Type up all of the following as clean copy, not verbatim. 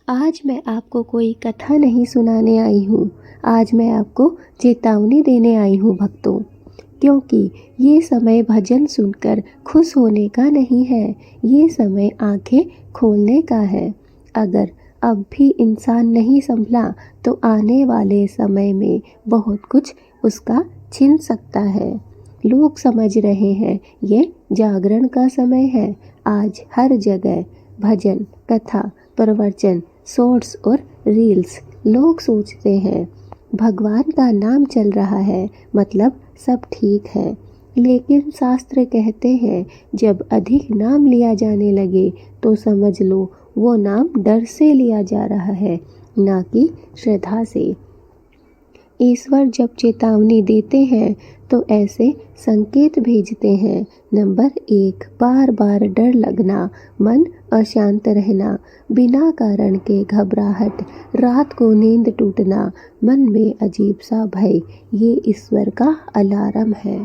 आज मैं आपको कोई कथा नहीं सुनाने आई हूँ। आज मैं आपको चेतावनी देने आई हूँ भक्तों, क्योंकि ये समय भजन सुनकर खुश होने का नहीं है, ये समय आंखें खोलने का है। अगर अब भी इंसान नहीं संभला तो आने वाले समय में बहुत कुछ उसका छिन सकता है। लोग समझ रहे हैं ये जागरण का समय है। आज हर जगह भजन, कथा, प्रवचन, शॉर्ट्स और रील्स। लोग सोचते हैं भगवान का नाम चल रहा है मतलब सब ठीक है, लेकिन शास्त्र कहते हैं जब अधिक नाम लिया जाने लगे तो समझ लो वो नाम डर से लिया जा रहा है, ना कि श्रद्धा से। ईश्वर जब चेतावनी देते हैं तो ऐसे संकेत भेजते हैं। नंबर 1, बार बार डर लगना, मन अशांत रहना, बिना कारण के घबराहट, रात को नींद टूटना, मन में अजीब सा भय, ये ईश्वर का अलार्म है।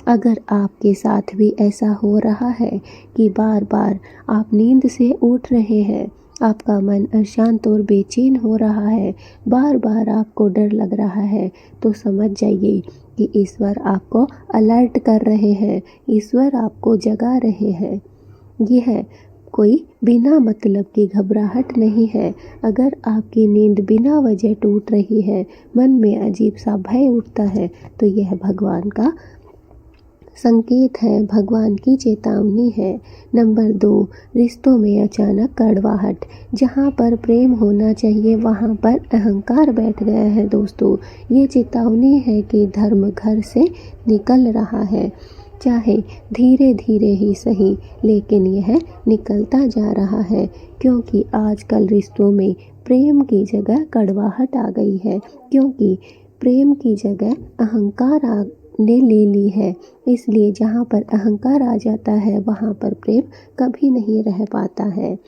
अगर आपके साथ भी ऐसा हो रहा है कि बार बार आप नींद से उठ रहे हैं, आपका मन अशांत और बेचैन हो रहा है, बार बार आपको डर लग रहा है, तो समझ जाइए कि ईश्वर आपको अलर्ट कर रहे हैं, ईश्वर आपको जगा रहे हैं। यह कोई बिना मतलब की घबराहट नहीं है। अगर आपकी नींद बिना वजह टूट रही है, मन में अजीब सा भय उठता है, तो यह भगवान का संकेत है, भगवान की चेतावनी है। नंबर 2, रिश्तों में अचानक कड़वाहट। जहाँ पर प्रेम होना चाहिए वहाँ पर अहंकार बैठ गया है दोस्तों। ये चेतावनी है कि धर्म घर से निकल रहा है, चाहे धीरे धीरे ही सही, लेकिन यह निकलता जा रहा है, क्योंकि आजकल रिश्तों में प्रेम की जगह कड़वाहट आ गई है, क्योंकि प्रेम की जगह अहंकार ने ले ली है। इसलिए जहाँ पर अहंकार आ जाता है वहाँ पर प्रेम कभी नहीं रह पाता है।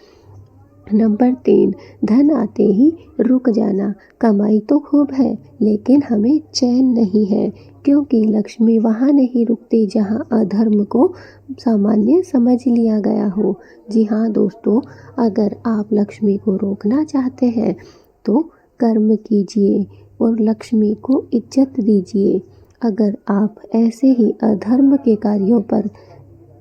नंबर 3, धन आते ही रुक जाना। कमाई तो खूब है लेकिन हमें चैन नहीं है, क्योंकि लक्ष्मी वहाँ नहीं रुकती जहाँ अधर्म को सामान्य समझ लिया गया हो। जी हाँ दोस्तों, अगर आप लक्ष्मी को रोकना चाहते हैं तो कर्म कीजिए और लक्ष्मी को इज्जत दीजिए। अगर आप ऐसे ही अधर्म के कार्यों पर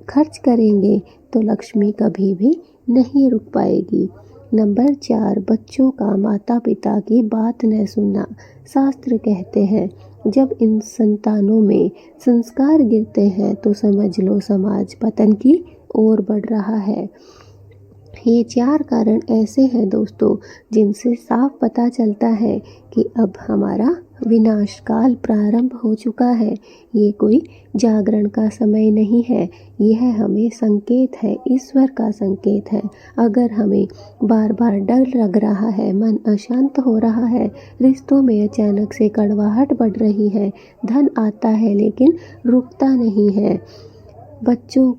खर्च करेंगे तो लक्ष्मी कभी भी नहीं रुक पाएगी। नंबर 4, बच्चों का माता पिता की बात न सुनना। शास्त्र कहते हैं जब इन संतानों में संस्कार गिरते हैं तो समझ लो समाज पतन की ओर बढ़ रहा है। ये 4 कारण ऐसे हैं दोस्तों जिनसे साफ पता चलता है कि अब हमारा विनाश काल प्रारंभ हो चुका है। ये कोई जागरण का समय नहीं है, यह हमें संकेत है, ईश्वर का संकेत है। अगर हमें बार बार डर लग रहा है, मन अशांत हो रहा है, रिश्तों में अचानक से कड़वाहट बढ़ रही है, धन आता है लेकिन रुकता नहीं है, बच्चों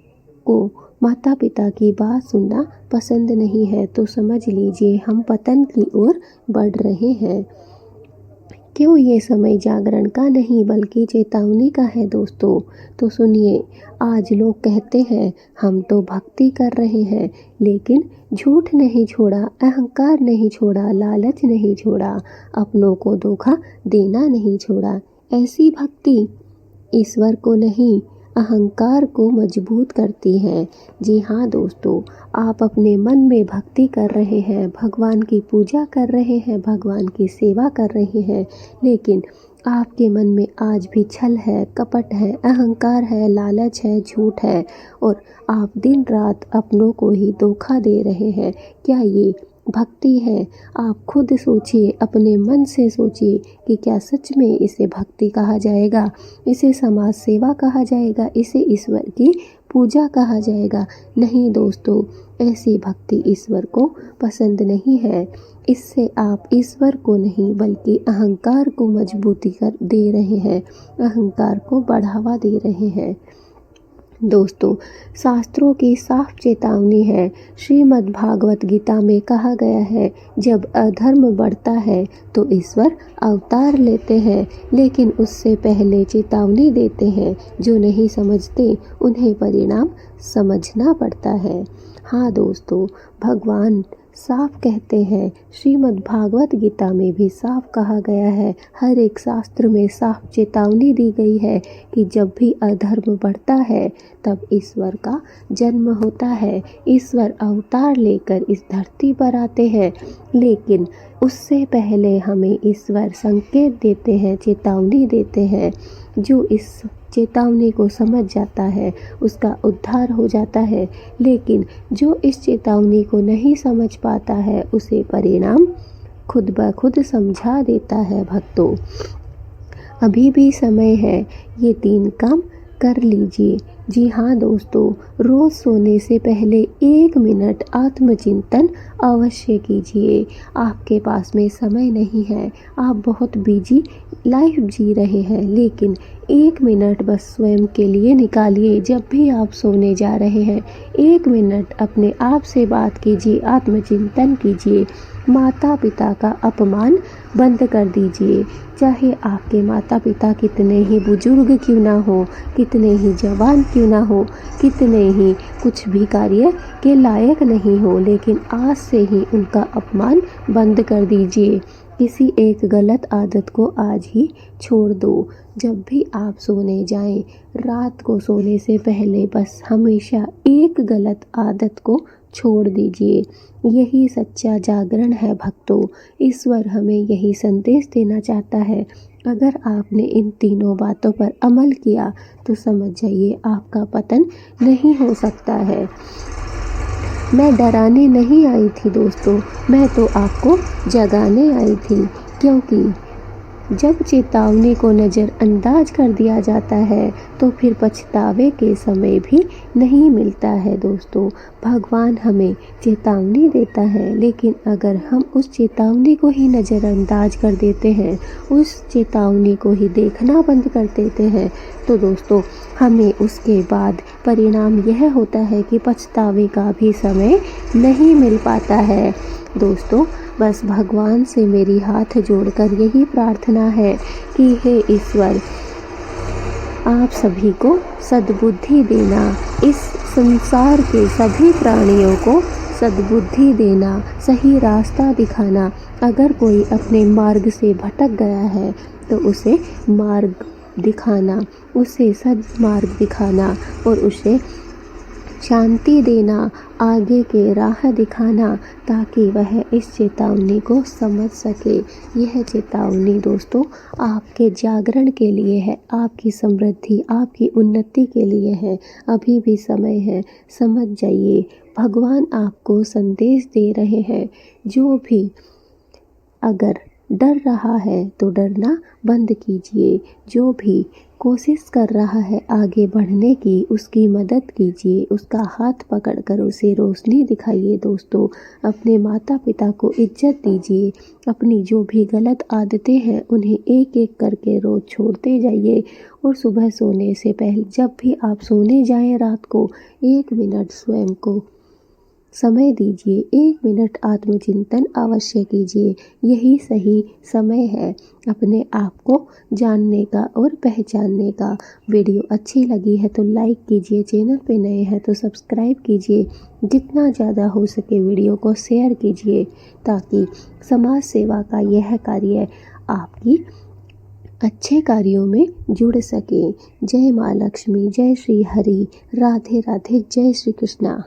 को माता पिता की बात सुनना पसंद नहीं है, तो समझ लीजिए हम पतन की ओर बढ़ रहे हैं। क्यों ये समय जागरण का नहीं बल्कि चेतावनी का है दोस्तों? तो सुनिए, आज लोग कहते हैं हम तो भक्ति कर रहे हैं, लेकिन झूठ नहीं छोड़ा, अहंकार नहीं छोड़ा, लालच नहीं छोड़ा, अपनों को धोखा देना नहीं छोड़ा। ऐसी भक्ति ईश्वर को नहीं, अहंकार को मजबूत करती है। जी हाँ दोस्तों, आप अपने मन में भक्ति कर रहे हैं, भगवान की पूजा कर रहे हैं, भगवान की सेवा कर रहे हैं, लेकिन आपके मन में आज भी छल है, कपट है, अहंकार है, लालच है, झूठ है, और आप दिन रात अपनों को ही धोखा दे रहे हैं। क्या ये भक्ति है? आप खुद सोचिए, अपने मन से सोचिए कि क्या सच में इसे भक्ति कहा जाएगा, इसे समाज सेवा कहा जाएगा, इसे ईश्वर की पूजा कहा जाएगा? नहीं दोस्तों, ऐसी भक्ति ईश्वर को पसंद नहीं है। इससे आप ईश्वर को नहीं बल्कि अहंकार को मजबूती कर दे रहे हैं, अहंकार को बढ़ावा दे रहे हैं। दोस्तों, शास्त्रों की साफ चेतावनी है। श्रीमद् भागवत गीता में कहा गया है जब अधर्म बढ़ता है तो ईश्वर अवतार लेते हैं, लेकिन उससे पहले चेतावनी देते हैं। जो नहीं समझते उन्हें परिणाम समझना पड़ता है। हाँ दोस्तों, भगवान साफ कहते हैं, श्रीमद् भागवत गीता में भी साफ कहा गया है, हर एक शास्त्र में साफ चेतावनी दी गई है कि जब भी अधर्म बढ़ता है तब ईश्वर का जन्म होता है। ईश्वर अवतार लेकर इस धरती पर आते हैं, लेकिन उससे पहले हमें ईश्वर संकेत देते हैं, चेतावनी देते हैं। जो इस चेतावनी को समझ जाता है उसका उद्धार हो जाता है, लेकिन जो इस चेतावनी को नहीं समझ पाता है उसे परिणाम खुद ब खुद समझा देता है। भक्तों, अभी भी समय है, ये 3 काम कर लीजिए। जी हाँ दोस्तों, रोज़ सोने से पहले 1 मिनट आत्मचिंतन अवश्य कीजिए। आपके पास में समय नहीं है, आप बहुत बिजी लाइफ जी रहे हैं, लेकिन 1 मिनट बस स्वयं के लिए निकालिए। जब भी आप सोने जा रहे हैं 1 मिनट अपने आप से बात कीजिए, आत्मचिंतन कीजिए। माता पिता का अपमान बंद कर दीजिए। चाहे आपके माता पिता कितने ही बुजुर्ग क्यों ना हो, कितने ही जवान क्यों ना हो, कितने ही कुछ भी कार्य के लायक नहीं हो, लेकिन आज से ही उनका अपमान बंद कर दीजिए। किसी एक गलत आदत को आज ही छोड़ दो। जब भी आप सोने जाएं, रात को सोने से पहले बस हमेशा एक गलत आदत को छोड़ दीजिए। यही सच्चा जागरण है भक्तों। ईश्वर हमें यही संदेश देना चाहता है। अगर आपने इन तीनों बातों पर अमल किया तो समझ जाइए आपका पतन नहीं हो सकता है। मैं डराने नहीं आई थी दोस्तों, मैं तो आपको जगाने आई थी, क्योंकि जब चेतावनी को नज़रअंदाज कर दिया जाता है तो फिर पछतावे के समय भी नहीं मिलता है दोस्तों। भगवान हमें चेतावनी देता है, लेकिन अगर हम उस चेतावनी को ही नज़रअंदाज कर देते हैं, उस चेतावनी को ही देखना बंद कर देते हैं, तो दोस्तों हमें उसके बाद परिणाम यह होता है कि पछतावे का भी समय नहीं मिल पाता है। दोस्तों, बस भगवान से मेरी हाथ जोड़कर यही प्रार्थना है कि हे ईश्वर, आप सभी को सद्बुद्धि देना, इस संसार के सभी प्राणियों को सद्बुद्धि देना, सही रास्ता दिखाना। अगर कोई अपने मार्ग से भटक गया है तो उसे मार्ग दिखाना, उसे सद्मार्ग दिखाना और उसे शांति देना, आगे के राह दिखाना, ताकि वह इस चेतावनी को समझ सके। यह चेतावनी दोस्तों आपके जागरण के लिए है, आपकी समृद्धि, आपकी उन्नति के लिए है। अभी भी समय है, समझ जाइए। भगवान आपको संदेश दे रहे हैं। जो भी अगर डर रहा है तो डरना बंद कीजिए। जो भी कोशिश कर रहा है आगे बढ़ने की, उसकी मदद कीजिए, उसका हाथ पकड़कर उसे रोशनी दिखाइए। दोस्तों, अपने माता पिता को इज्जत दीजिए। अपनी जो भी गलत आदतें हैं उन्हें एक एक करके रोज़ छोड़ते जाइए। और सुबह सोने से पहले, जब भी आप सोने जाएं रात को, 1 मिनट स्वयं को समय दीजिए, 1 मिनट आत्मचिंतन अवश्य कीजिए। यही सही समय है अपने आप को जानने का और पहचानने का। वीडियो अच्छी लगी है तो लाइक कीजिए, चैनल पे नए हैं तो सब्सक्राइब कीजिए, जितना ज़्यादा हो सके वीडियो को शेयर कीजिए, ताकि समाज सेवा का यह कार्य आपकी अच्छे कार्यों में जुड़ सके। जय माँ लक्ष्मी, जय श्री हरि, राधे राधे, जय श्री कृष्णा।